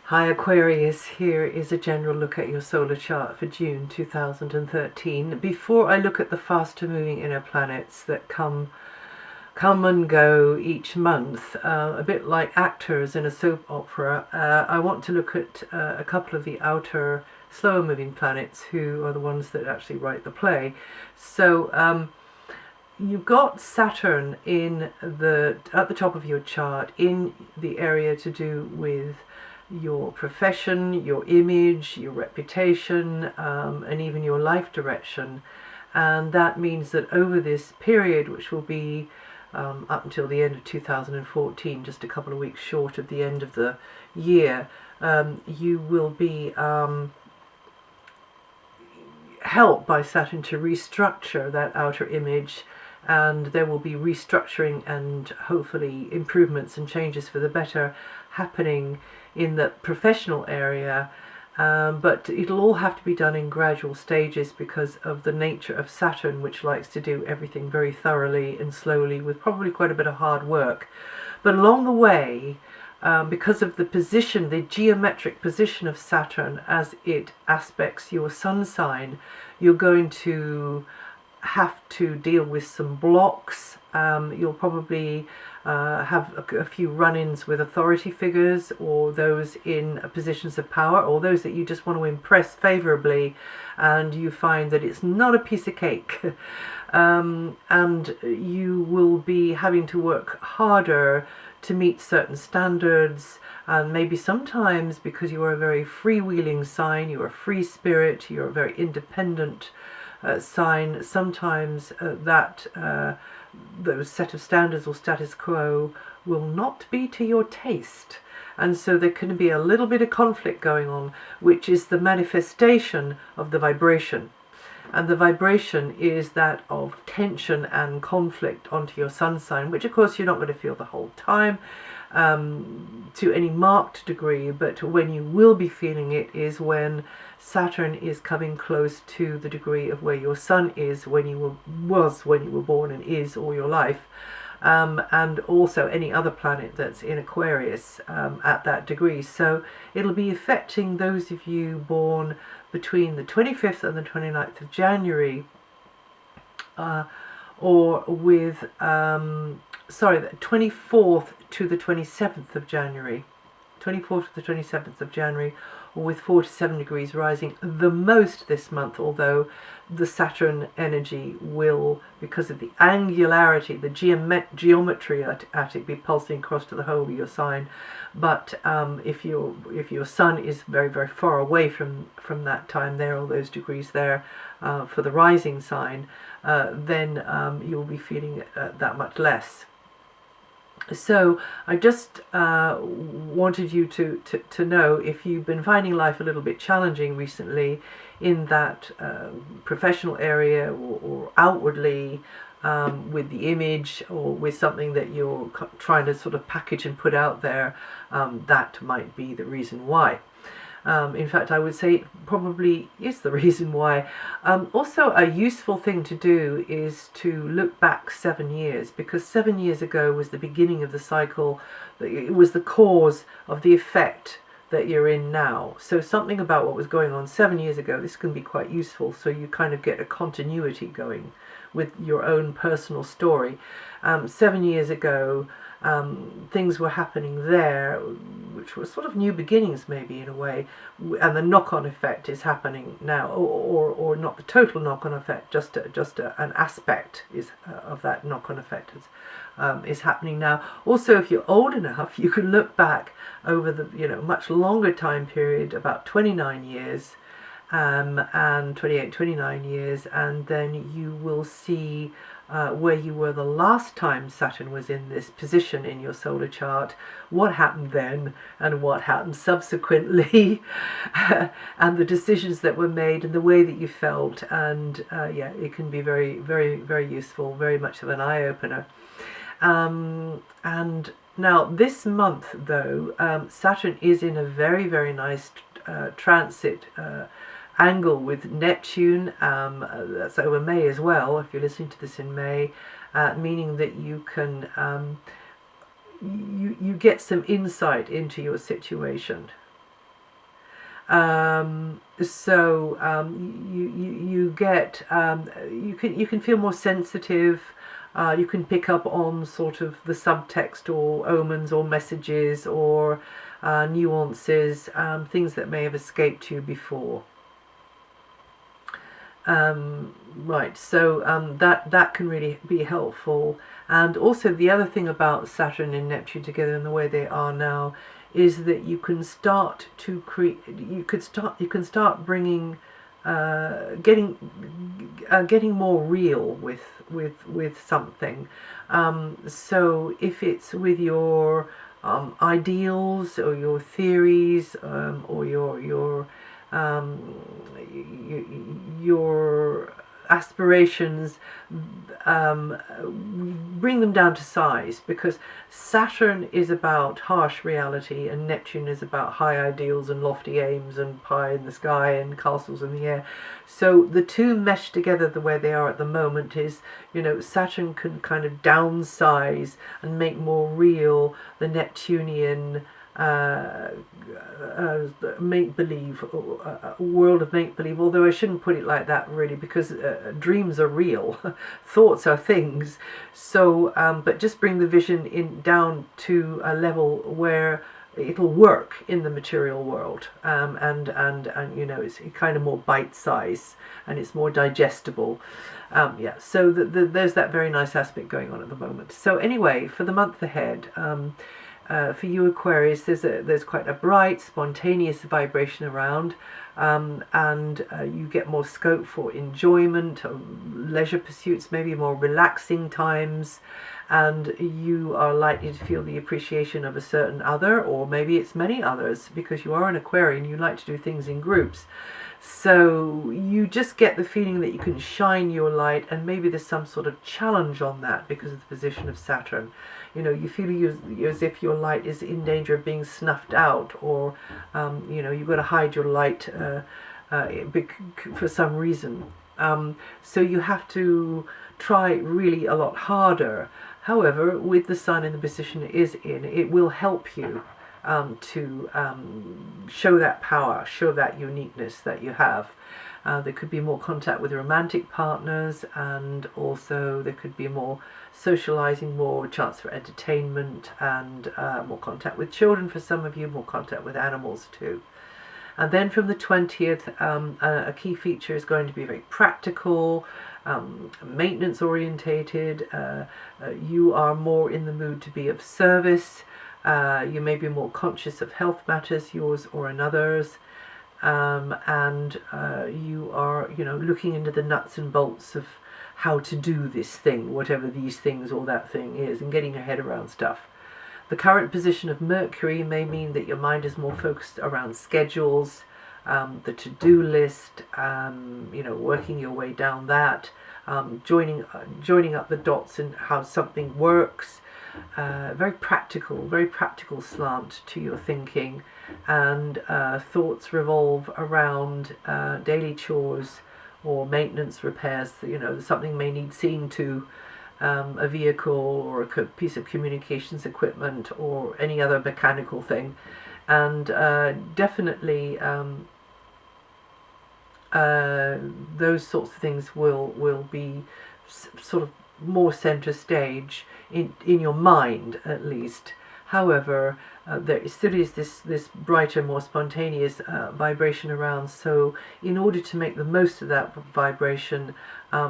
Hi Aquarius, here is a general look at your solar chart for June 2013. Before I look at the faster moving inner planets that come and go each month, a bit like actors in a soap opera, I want to look at a couple of the outer slower moving planets who are the ones that actually write the play. So you've got Saturn at the top of your chart in the area to do with your profession, your image, your reputation, and even your life direction. And that means that over this period, which will be up until the end of 2014, just a couple of weeks short of the end of the year, you will be helped by Saturn to restructure that outer image, and there will be restructuring and hopefully improvements and changes for the better happening in the professional area, but it'll all have to be done in gradual stages because of the nature of Saturn, which likes to do everything very thoroughly and slowly with probably quite a bit of hard work. But along the way, because of the position, the geometric position of Saturn as it aspects your sun sign, you're going to have to deal with some blocks. You'll probably have a few run-ins with authority figures, or those in positions of power, or those that you just want to impress favorably, and you find that it's not a piece of cake. And you will be having to work harder to meet certain standards, and maybe sometimes, because you are a very freewheeling sign, you're a free spirit, you're a very independent sign, sometimes those set of standards or status quo will not be to your taste, and so there can be a little bit of conflict going on, which is the manifestation of the vibration. And the vibration is that of tension and conflict onto your sun sign, which of course you're not going to feel the whole time to any marked degree, but when you will be feeling it is when Saturn is coming close to the degree of where your sun is when you were born and is all your life, and also any other planet that's in Aquarius at that degree. So it'll be affecting those of you born between the 25th and the 29th of January, or with the 24th to the 27th of January, 24th to the 27th of January, or with 4 to 7 degrees rising the most this month, although the Saturn energy will, because of the angularity, the geometry at it, be pulsing across to the whole of your sign. But if your sun is very, very far away from that time there, all those degrees there, for the rising sign, then you'll be feeling that much less. So I just wanted you to know, if you've been finding life a little bit challenging recently in that professional area, or outwardly with the image, or with something that you're trying to sort of package and put out there, that might be the reason why. In fact, I would say it probably is the reason why. Also, a useful thing to do is to look back 7 years, because 7 years ago was the beginning of the cycle. It was the cause of the effect that you're in now. So something about what was going on 7 years ago, this can be quite useful, so you kind of get a continuity going with your own personal story. 7 years ago, things were happening there which were sort of new beginnings, maybe, in a way, and the knock-on effect is happening now, or not the total knock-on effect, just an aspect of that knock-on effect is happening now. Also, if you're old enough, you can look back over the much longer time period, about 29 years, and 29 years, and then you will see where you were the last time Saturn was in this position in your solar chart, what happened then and what happened subsequently, and the decisions that were made and the way that you felt. And it can be very, very, very useful, very much of an eye-opener. And now this month, though, Saturn is in a very, very nice transit angle with Neptune. That's over May as well, if you're listening to this in May, meaning that you can you get some insight into your situation. You get you can feel more sensitive. You can pick up on sort of the subtext or omens or messages or nuances, things that may have escaped you before. Right, so that can really be helpful. And also the other thing about Saturn and Neptune together in the way they are now is that you can start to create. You can start bringing, getting more real with something. So if it's with your ideals or your theories or your aspirations, bring them down to size, because Saturn is about harsh reality and Neptune is about high ideals and lofty aims and pie in the sky and castles in the air. So the two mesh together the way they are at the moment is, Saturn can kind of downsize and make more real the Neptunian make-believe, world of make-believe, although I shouldn't put it like that really, because dreams are real, thoughts are things. So but just bring the vision down to a level where it'll work in the material world, and it's kind of more bite-size and it's more digestible. So there's that very nice aspect going on at the moment. So anyway, for the month ahead, for you Aquarius, there's quite a bright, spontaneous vibration around, and you get more scope for enjoyment, leisure pursuits, maybe more relaxing times, and you are likely to feel the appreciation of a certain other, or maybe it's many others, because you are an Aquarian, you like to do things in groups. So you just get the feeling that you can shine your light, and maybe there's some sort of challenge on that because of the position of Saturn. You feel as if your light is in danger of being snuffed out, or you've got to hide your light for some reason. So you have to try really a lot harder. However, with the Sun in the position it is in, it will help you to show that power, show that uniqueness that you have. There could be more contact with romantic partners, and also there could be more socializing, more chance for entertainment, and more contact with children for some of you, more contact with animals too. And then from the 20th, a key feature is going to be very practical, maintenance orientated. You are more in the mood to be of service. You may be more conscious of health matters, yours or another's. And you are, looking into the nuts and bolts of how to do this thing, whatever these things or that thing is, and getting your head around stuff. The current position of Mercury may mean that your mind is more focused around schedules, the to-do list, working your way down that, joining up the dots in how something works. Very practical slant to your thinking, and thoughts revolve around daily chores or maintenance repairs. Something may need seeing to, a vehicle or a piece of communications equipment or any other mechanical thing, and definitely those sorts of things will be sort of more center stage in your mind, at least. However, there still is this brighter, more spontaneous vibration around. So in order to make the most of that vibration,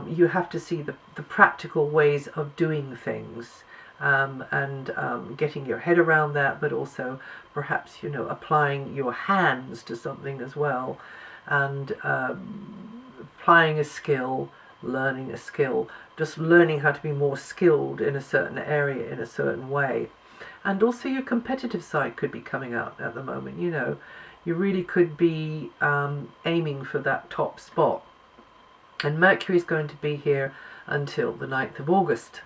you have to see the practical ways of doing things, and getting your head around that, but also perhaps applying your hands to something as well, and applying a skill, learning a skill, just learning how to be more skilled in a certain area in a certain way. And also your competitive side could be coming out at the moment. You really could be aiming for that top spot. And Mercury is going to be here until the 9th of August.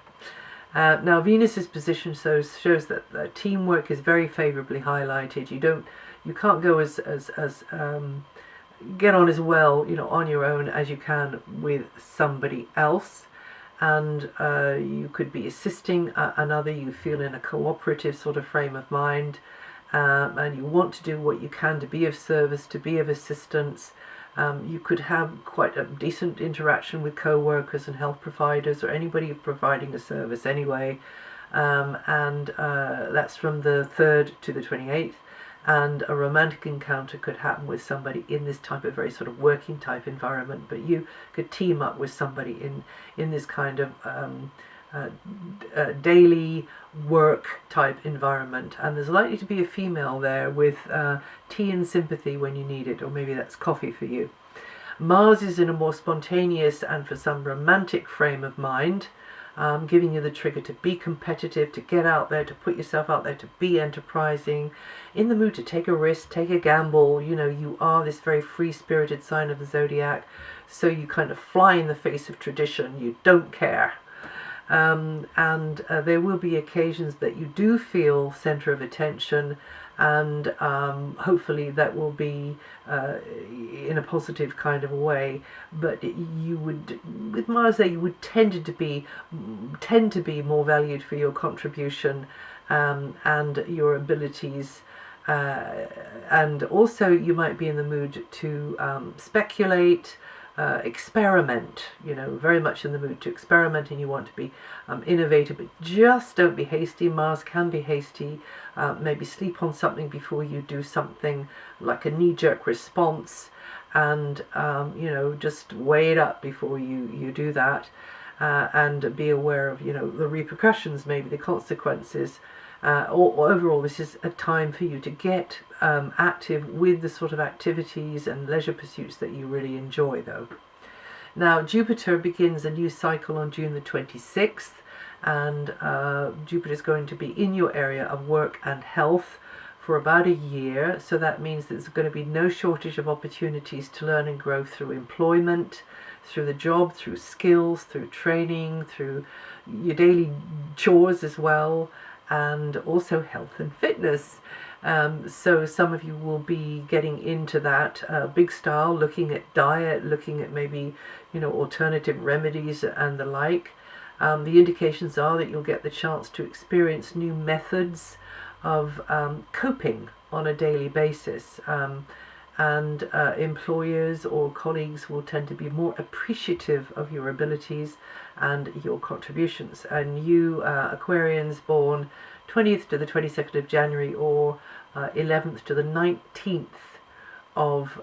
Now Venus's position shows that teamwork is very favourably highlighted. You can't go as get on as well on your own as you can with somebody else, and you could be assisting another. You feel in a cooperative sort of frame of mind, and you want to do what you can to be of service, to be of assistance. You could have quite a decent interaction with co-workers and health providers or anybody providing a service anyway. And that's from the 3rd to the 28th. And a romantic encounter could happen with somebody in this type of very sort of working type environment, but you could team up with somebody in this kind of daily work type environment, and there's likely to be a female there with tea and sympathy when you need it, or maybe that's coffee for you. Mars is in a more spontaneous and for some romantic frame of mind, giving you the trigger to be competitive, to get out there, to put yourself out there, to be enterprising, in the mood to take a risk, take a gamble. You know, you are this very free-spirited sign of the zodiac, so you kind of fly in the face of tradition. You don't care. And there will be occasions that you do feel center of attention, and hopefully that will be in a positive kind of a way. But you would, with Mars there, you would tend to be more valued for your contribution and your abilities. And also you might be in the mood to speculate, experiment, you know, very much in the mood to experiment, and you want to be innovative, but just don't be hasty. Mars can be hasty. Maybe sleep on something before you do something, like a knee-jerk response, and you know, just weigh it up before you do that, and be aware of, you know, the repercussions, maybe the consequences. Or overall, this is a time for you to get active with the sort of activities and leisure pursuits that you really enjoy, though. Now, Jupiter begins a new cycle on June the 26th, and Jupiter is going to be in your area of work and health for about a year, so that means there's going to be no shortage of opportunities to learn and grow through employment, through the job, through skills, through training, through your daily chores as well, and also health and fitness. So some of you will be getting into that big style, looking at diet, looking at maybe, you know, alternative remedies and the like. The indications are that you'll get the chance to experience new methods of coping on a daily basis. And employers or colleagues will tend to be more appreciative of your abilities and your contributions. And you Aquarians born 20th to the 22nd of January, or 11th to the 19th of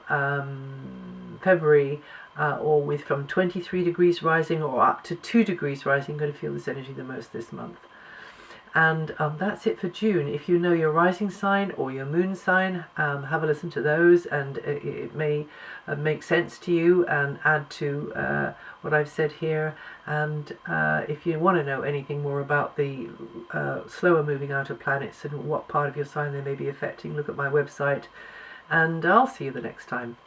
February, or with from 23 degrees rising or up to 2 degrees rising, you're going to feel this energy the most this month. And that's it for June. If you know your rising sign or your moon sign, have a listen to those, and it may make sense to you and add to what I've said here. And if you want to know anything more about the slower moving outer planets and what part of your sign they may be affecting, look at my website, and I'll see you the next time.